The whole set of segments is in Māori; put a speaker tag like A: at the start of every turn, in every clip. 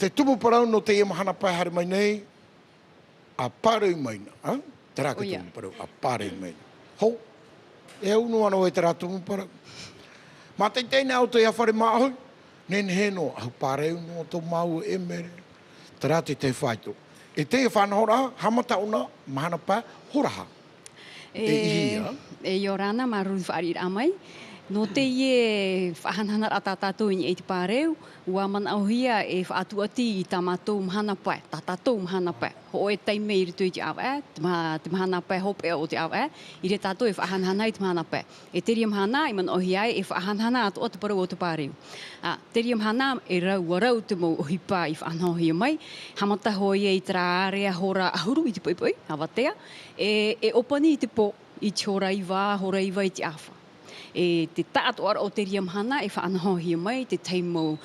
A: te tumu parau no te ia mahana pai hare mai nei, a pāreu maina. Te rā ke tumu parau, a pāreu maina. Hou, e au no ano e te rā tumu parau. Mā te teine au te ia whare māhau, nen he no, au pāreu no tō mau e mere. Te rā te whaito. E te whanahora, hamata ona, mahana pai, horaha.
B: E Yorana maru wharir amai. No te ie whahanhanar a tātātou i te pāreu, ua man auhia e whaatuati i tā mātou mhana pai, tātātou mhana pai. Ho e teime i ritu i te awa, te mhana pai hope o te awa, i re tātou e whahanhana i te mhana pai. E te ria mhana i man auhia e whahanhana atu o te parau o te pāreu. Te ria mhana e rau te mau ohipa i whahanhohia mai, hamata hoi e i te rārea hora ahuru i te poipoi, awatea, e opani i te po i te horaiwa i te awha. E te tātu ara o te ria mhana e whaanhohia mai, te teimo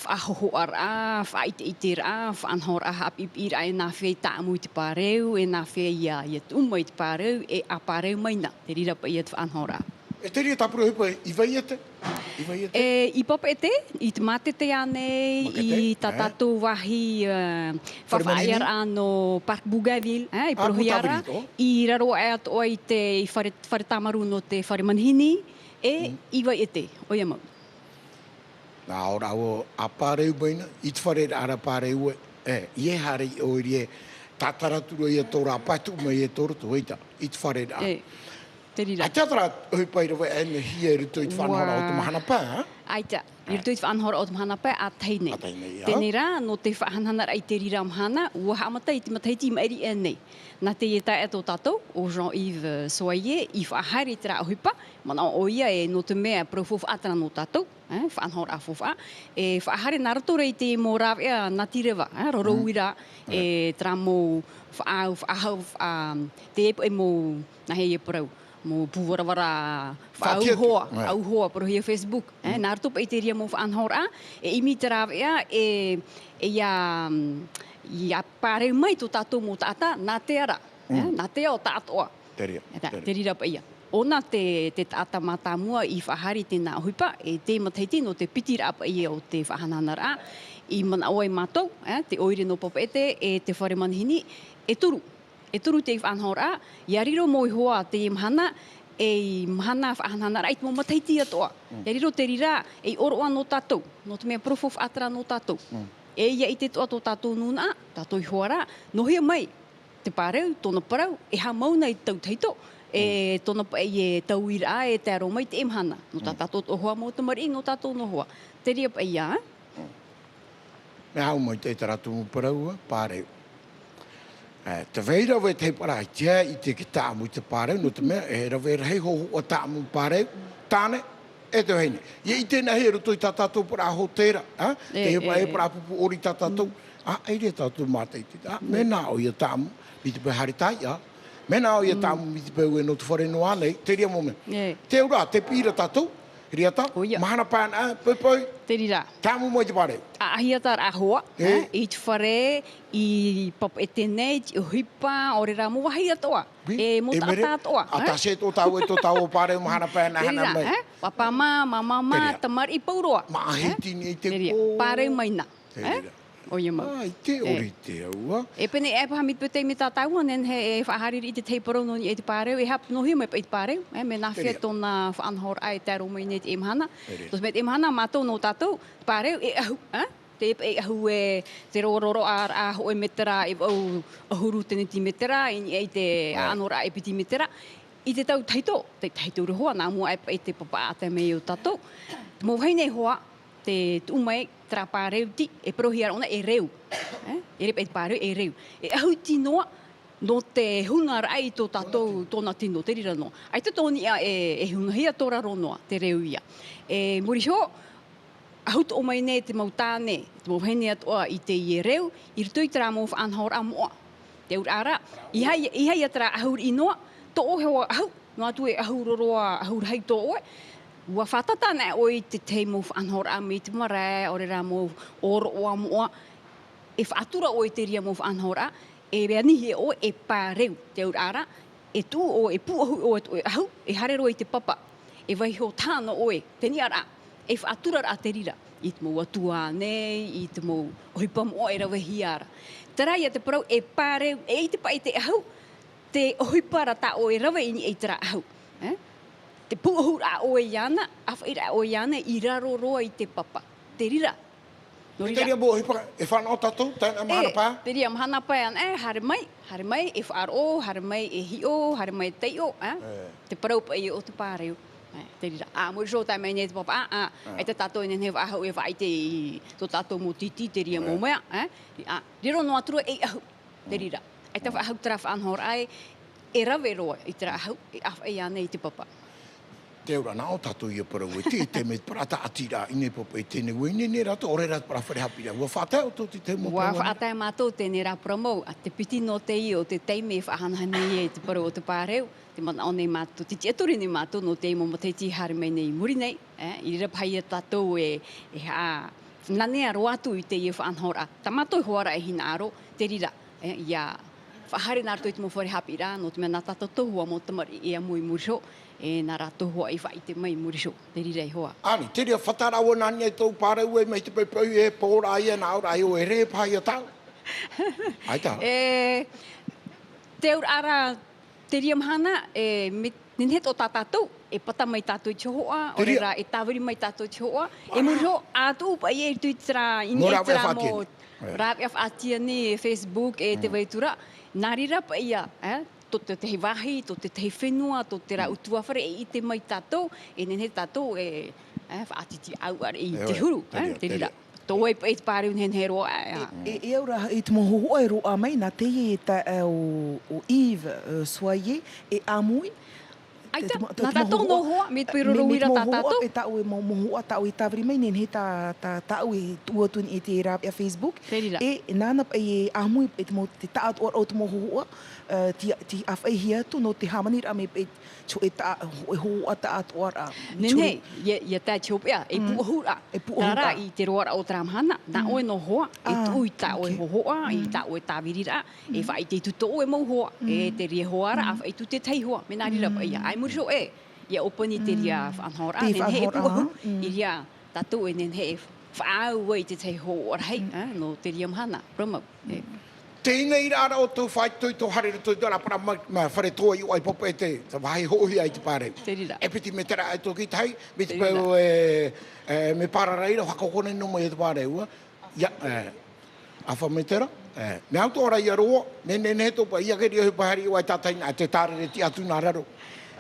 B: whaahoho ara, whaite i te rā, whaanhor aha apipi ra e nā whea i tāmu i te pāreu, e nā whea i te uma i te pāreu, e a pāreu mai na, te rira pa i te whaanhor a.
A: E te ria tapura hipa, i vai ete?
B: I papa ete, i te matete anei, i tā tātou wahi whawhaiar ano Park Bougainville, i Prohiara, i raro e ato i te whare tamaru no te whare manhini, i vai ete, oia mau.
A: Nā ora o a pāreu maina, i te whare ara pāreu i e hare o i e tātaratura i a tōra patu mai e tōra tu heita, i te whare ara. A te atara hui pai rawa e ne hia i rutu i te whanhora o te mahana pā,
B: Aita, i rutu i te whanhora o te mahana pai a teine. Tēnei rā, no te whahanhanar ai te rira mahana, ua haamata i te mataiti i maeri e nei. Nā te e tae ato tātou, o Jean-Yves Soyer, i whaahari te rā huipa, mana o ia e no te mea profof atana no tātou, whanhora a fofa, e whaahari nā rato rei te mō rāwea Ngāti Rewa, rorowira, e tra mō whaahau, te epo e mō nahe e parau. Mo puwarawara auhoa pero hia Facebook nā rato pa i te ria mo whaanhora e imi te rāwea ia pāreu mai tō tātou mō tāta nā te ara nā te ao tātoa te rira pa ia ona te tāta mātāmua i whahari tēnā huipa e te mataiti no te piti rā pa ia o te whahananara i mana oai mātou te oire no papa e te whare manhini e turu te whanhora, ia riro mo i hoa te mhana, e mhana whanhana rait mo mataiti atoa. Ia riro te rira, e oroa no tātou, no te mea profof atara no tātou. E ia i te toa tō tātou nuna, tātou i hoa rā, nohia mai, te pāreu, tōna parau, e ha mauna i tau teito, e tōna pa e tau ira e te aro mai te mhana. No tātou tō hoa mo te mari, no tātou no hoa. Te ria pa ia,
A: Me hau mai te taratu mo parau, pāreu. Te veira we te para tia i te ki tāmu i te pāreu, no te mea, e rawe rei ho o tāmu pāreu, tāne, e te heine. Ia i tēnā he ruto i tātātou para ho tēra, te hepa e para pupu ori tātātou, e re tātou mātai te tā, me nā o ia tāmu, mi te pēhari tai, me nā o ia tāmu, mi te pēhu e no te whare no anei, te ria mome. Te ura, te pīra tātou, riata, mahana pāna, poi,
B: te rira.
A: Tāmu mo i te pāreu.
B: Ahiatar ahoa, i te whare, i papa e tēnei, i hipa, o re rā mo wahi atoa. E mo tātā atoa.
A: A tā se tō tāu e tō tāu o pāreu mahana pāna hana mai.
B: Papa mā, mama, tamar i pauroa.
A: Ma ahiti ni te kō.
B: Pāreu mai nā. Oia mau.
A: I te ori te aua.
B: E pene e pahamit putei me tā taua, nen he e whahariri i te teiparo no ni e te pāreu, e hap no hiu me pa i te pāreu, me nā whea tōna whaanhor ai te aro mai nei te imhana. Tos me te imhana, mātou no tātou, pāreu e ahu, te e ahu e te rororo a hoe metera e au ahuru tene ti metera, e te anora e piti metera, i te tau taito, te taito uru hoa, nā mua e pa i te papa ate me o tātou. Mō hei hoa, te umai tra pāreu ti, e prohiara ona e reu. E repa e pāreu e reu. E ahu tinoa no te hunga rai tō tātou tōna tino, te rira no. Ai te tōni ia e hunga hia tōra ronoa, te reu ia. E muri ho, ahu tō mai ne te mautāne, te mauhene atoa i te i e reu, i rutu i tera mō whaanhor a moa. Te ur ara, i hai atara ahur inoa, tō ohewa ahu, no atu e ahur roroa, ahur hei tō oe, ua whatata nei oi te teimo whanhor a me te marae, ore rā mō oro oa moa, e whaatura oi te ria mō whanhor a, e rea nihi o e pāreu te ur ara, e tū o e pūahu o e ahu, e harero i te papa, e vai ho tāna oe, te ni ara, e whaatura a te rira. I te mo atua nei, I te mo ohipam o e rawe hiara. Tarai a te parau e pare, e I te pai te ahau, te ohipara ta o e rawe ini e tera ahau. Te puahur a o e iana, awhaira o e iana I raro roa I te papa. Te rira. No
A: Te ria mo hipa e whanau tatou, tēnā mahana pā?
B: Te ria mahana pai ana, hare mai, e whaaro, hare mai e hio, hare mai e teio, te parau pa I o te pāreo. Te rira, mo riro tai mai nei te papa, e te tatou inen he wahau e whai te to tatou mo titi, te ria mo mea, riro no atura e ahu, te rira. E te whahau tera whanhor ai, e rawe roa I tera ahau, e awha e ana I te papa.
A: Te ora nā o tatou ia parau e te me parata atira I nei papa e tēne ui ne rato, ore rat para whare hapira. Ua whātau tō te mo
B: Ua
A: parau?
B: whaatai mātou tēne rā paramau, a te piti no te I o te teime e whahanahane e te parau o te pāreu, te mana o nei mātou, te tietori nei mātou no te imo mo te tihare mai nei muri nei, I rira pai a tātou e nanea roatu I te I e whaanhora. Ta mātou hoara e hina aro, te rira, ia whahare nā rātou I te mo whare hapira, no te mea nā tātou tohua mo tamari e amui murisho, e nā rātou hoa I whai te mai murisho, te rira I hoa.
A: Ani, te ria whataraua nani e tau pāreu e mei te peipau e pōra ai e nā ora ai o e re pai a tau. Ai tā.
B: Te ur ara, te ria mahana, ninhet o tā tātou, e pata mai tātou I te hoa, o rira e tāwiri mai tātou I te hoa, e murisho, ātou pa I e tui tira, ini e tira mo rāpia whātia ni, Facebook, e te veitura, nā rira pa ia, to te tehi wahi, to te tehi whenua, to te rā utuawhare e I te mai tātou, e nenhe tātou e whaatiti au ar I te huru, te rira. Tō e te pāreu nenhe roa.
C: E aura I te mohohoa e roa mai, nā te e o Yves Soyer e Amui.
B: Aita, nā tātou no hoa, me te piruruira tā tātou.
C: E tāu e mohohoa, tāu e tāwiri mai, nenhe tāu e tuatun I te rāpia Facebook.
B: Te rira.
C: E nāna e Amui, e te tāat o te mohohoa, ti awhaihia tu no te hamanira me e cho e hoa tāat o ara.
B: Nenhe, ia tā tiopea, e puahura.
C: E puahura.
B: Nā rā, I te roara o tramahana, nā oe no hoa, e tui tā oe hohoa, I tā oe tāwirira, e whai te tuto oe mau hoa, e te ria hoara, a whai tu te tei hoa, me nā rira pa ia. Ai murisho e, ia opani te ria whanhora, nenhe e puahu, I ria tātou e nenhe e whaau e te tei hoa hei, no te ria mahana, ramau.
A: Tēnei rāra o tō whai tui tō harere tui tō rapara ma whare tō I oai popo e te wahi hohi ai te pāreu.
B: Te rira.
A: E piti me tera ai tō ki tai, me te pau me parareira, whakakone no mai e te pāreu. Ia, awha me tera. Me au tō ora I aroa, ne tō pa ia keri ohi pahari oai tātai nā te tārere ti atu nā raro.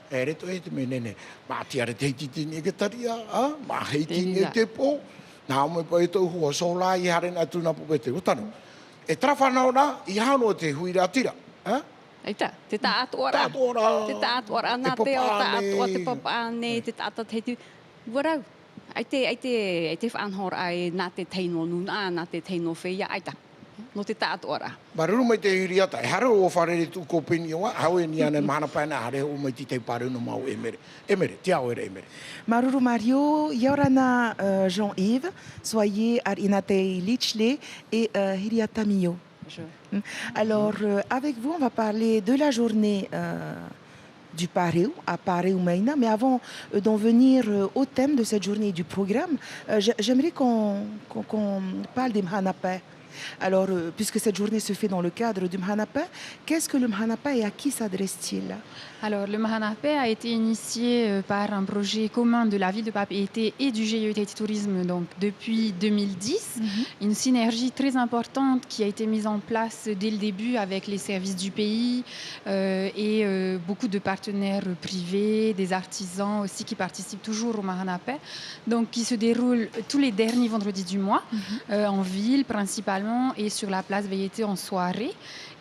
A: E reto e te me nene, mā te are te heiti ni e ke taria, mā heiti ni e te pō. Nā mai pa e tō hua sola I hare nā tūna popo e te utano. E trawhanau nā, I hano te huira tira.
B: Eita, te tātu ora. Te tātu ora, nā te o tātu o te papane, te tātu te warau. Aite whanhor ai nā te teino nuna, nā te teino whia, aita. No te tātu ora.
A: Maruru mai te hiriata, e haro o wharere tu ko pini oa, hau e ni ane mahana paina hare o mai ti te paru no mau emere. Emere, te au ere emere.
C: Maruru Mario, Yorana Jean-Yves, soyez à Inate Lichle et Hiriata Mio. Alors, avec vous, on va parler de la journée du Pareu, à Pareu Maina. Mais avant d'en venir au thème de cette journée du programme, j'aimerais qu'on parle des Mhanapé. Alors, puisque cette journée se fait dans le cadre du Mhanapé, qu'est-ce que le Mhanapé et à qui s'adresse-t-il?
D: Alors, le Mhanapé a été initié par un projet commun de la ville de Papeete et du GIE Tourisme donc, depuis 2010. Une synergie très importante qui a été mise en place dès le début avec les services du pays et beaucoup de partenaires privés, des artisans aussi qui participent toujours au Mhanapé, donc qui se déroule tous les derniers vendredis du mois en ville principalement et sur la place Veilleté en soirée.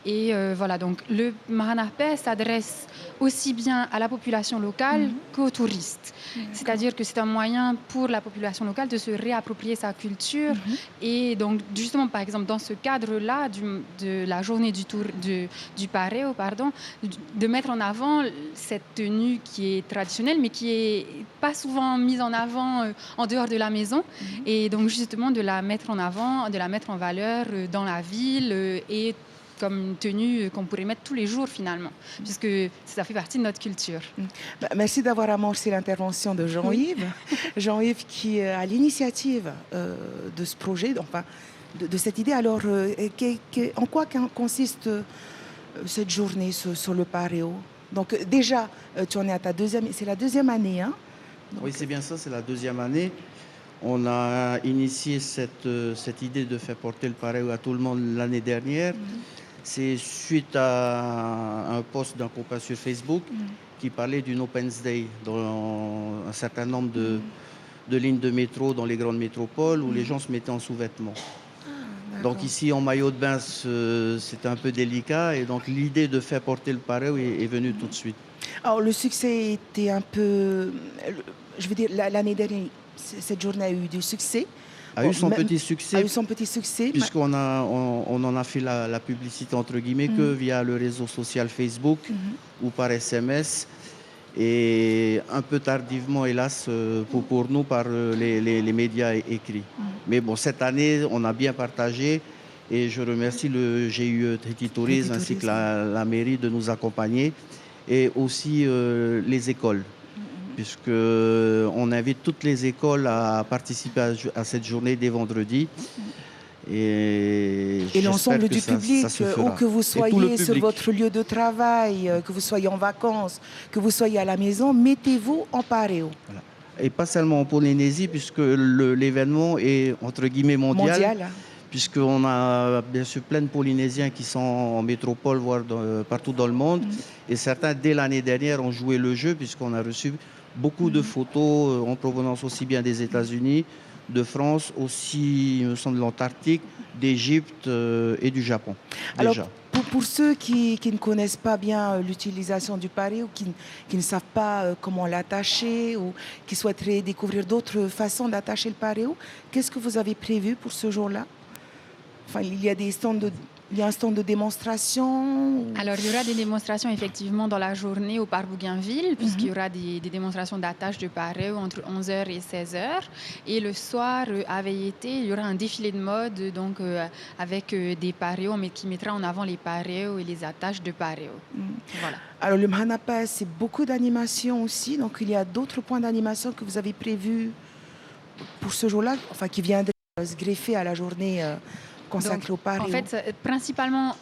D: Et voilà, donc le Mhanapé s'adresse aussi bien à la population locale qu'aux touristes. C'est-à-dire que c'est un moyen pour la population locale de se réapproprier sa culture. Et donc, justement, par exemple, dans ce cadre-là de la journée du Pareu, de mettre en avant cette tenue qui est traditionnelle, mais qui n'est pas souvent mise en avant en dehors de la maison. Et donc, justement, de la mettre en avant, de la mettre en valeur dans la ville et comme une tenue qu'on pourrait mettre tous les jours finalement, puisque ça fait partie de notre culture.
C: Merci d'avoir amorcé l'intervention de Jean-Yves. Jean-Yves qui est à l'initiative de ce projet, enfin de cette idée. Alors, en quoi consiste cette journée sur le Paréo? Donc déjà, tu en es à c'est la deuxième année, hein? Donc,
E: oui, c'est bien ça, c'est la deuxième année. On a initié cette idée de faire porter le Paréo à tout le monde l'année dernière. C'est suite à un post d'un copain sur Facebook qui parlait d'une Open Day dans un certain nombre de lignes de métro dans les grandes métropoles où les gens se mettaient en sous-vêtements. Donc ici, en maillot de bain, c'était un peu délicat. Et donc l'idée de faire porter le Paréo est venue tout de suite.
C: Alors le succès était un peu... Je veux dire, l'année dernière, cette journée a eu du succès.
E: A eu son petit succès. Puisqu'on en a fait la publicité, entre guillemets, que via le réseau social Facebook ou par SMS. Et un peu tardivement, hélas, pour nous, par les médias écrits. Mais bon, cette année, on a bien partagé et je remercie le GIE Tahiti Tourisme ainsi que la mairie de nous accompagner et aussi les écoles, puisqu'on invite toutes les écoles à participer à cette journée dès vendredi. Et
C: l'ensemble du public, où que vous soyez sur votre lieu de travail, que vous soyez en vacances, que vous soyez à la maison, mettez-vous en Paréo.
E: Voilà. Et pas seulement en Polynésie, puisque l'événement est entre guillemets mondial. Puisqu'on a bien sûr plein de Polynésiens qui sont en métropole, voire partout dans le monde. Et certains, dès l'année dernière, ont joué le jeu, puisqu'on a reçu beaucoup de photos en provenance aussi bien des États-Unis, de France, aussi, il me semble, de l'Antarctique, d'Égypte et du Japon.
C: Alors, pour ceux qui ne connaissent pas bien l'utilisation du Paréo, qui ne savent pas comment l'attacher ou qui souhaiteraient découvrir d'autres façons d'attacher le Paréo, qu'est-ce que vous avez prévu pour ce jour-là? Enfin, il y a un stand de démonstration.
D: Alors, il y aura des démonstrations effectivement dans la journée au parc Bougainville, puisqu'il y aura des démonstrations d'attache de Paréo entre 11h et 16h. Et le soir, à Veilleté, il y aura un défilé de mode donc, avec des Paréos, mais qui mettra en avant les Paréos et les attaches de Paréo. Voilà.
C: Alors, le Mahanapa, c'est beaucoup d'animation aussi. Donc, il y a d'autres points d'animation que vous avez prévus pour ce jour-là, enfin, qui viendraient se greffer à la journée consacré au Paréo.
D: En fait, principalement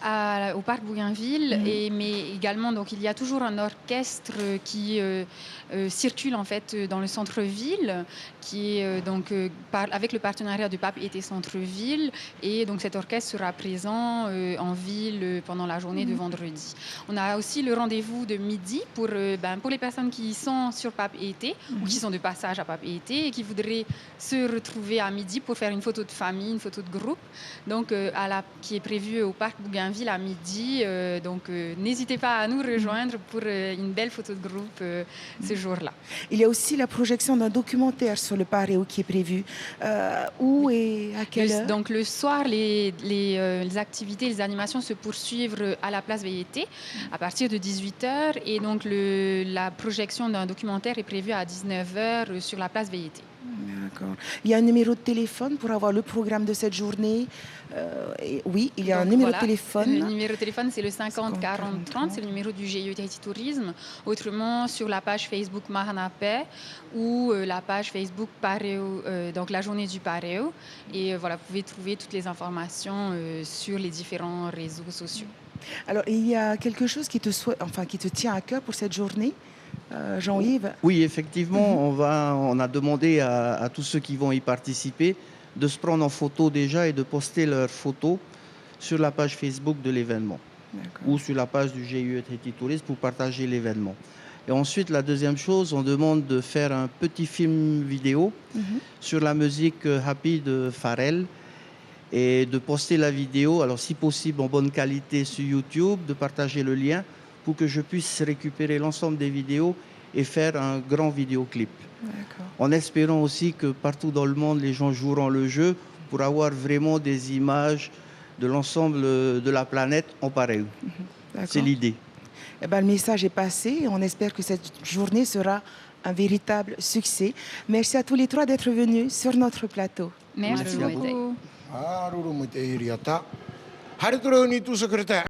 D: au parc Bougainville, mais également donc il y a toujours un orchestre qui circule en fait dans le centre-ville, qui est avec le partenariat du Pape Été Centre-Ville, et donc cet orchestre sera présent en ville pendant la journée de vendredi. On a aussi le rendez-vous de midi pour les personnes qui sont sur Pape Été ou qui sont de passage à Pape Été et qui voudraient se retrouver à midi pour faire une photo de famille, une photo de groupe. Donc, qui est prévue au parc Bougainville à midi. N'hésitez pas à nous rejoindre pour une belle photo de groupe ce jour-là.
C: Il y a aussi la projection d'un documentaire sur le Paréo qui est prévu. Où et à quelle heure?
D: Donc, le soir, les activités, les animations se poursuivent à la place Veilleté à partir de 18h. Et donc, la projection d'un documentaire est prévue à 19h sur la place Veilleté.
C: D'accord. Il y a un numéro de téléphone pour avoir le programme de cette journée. Oui, il y a un numéro de téléphone.
D: Le numéro de téléphone, c'est le 50 40 30. C'est le numéro du GIE Tahiti Tourisme. Autrement, sur la page Facebook Mahanapé ou la page Facebook Paréo, donc la journée du Paréo. Et voilà, vous pouvez trouver toutes les informations sur les différents réseaux sociaux.
C: Alors, il y a quelque chose qui te tient à cœur pour cette journée, Jean-Yves?
E: Oui, effectivement, on a demandé à tous ceux qui vont y participer de se prendre en photo déjà et de poster leurs photos sur la page Facebook de l'événement ou sur la page du GIE Tahiti Tourisme pour partager l'événement. Et ensuite, la deuxième chose, on demande de faire un petit film vidéo sur la musique Happy de Pharrell et de poster la vidéo, alors si possible en bonne qualité sur YouTube, de partager le lien pour que je puisse récupérer l'ensemble des vidéos et faire un grand vidéoclip. En espérant aussi que partout dans le monde, les gens joueront le jeu pour avoir vraiment des images de l'ensemble de la planète en Paréo. C'est l'idée.
C: Le message est passé et on espère que cette journée sera un véritable succès. Merci à tous les trois d'être venus sur notre plateau.
D: Merci beaucoup.
A: Haritoro ni tout secrétaire.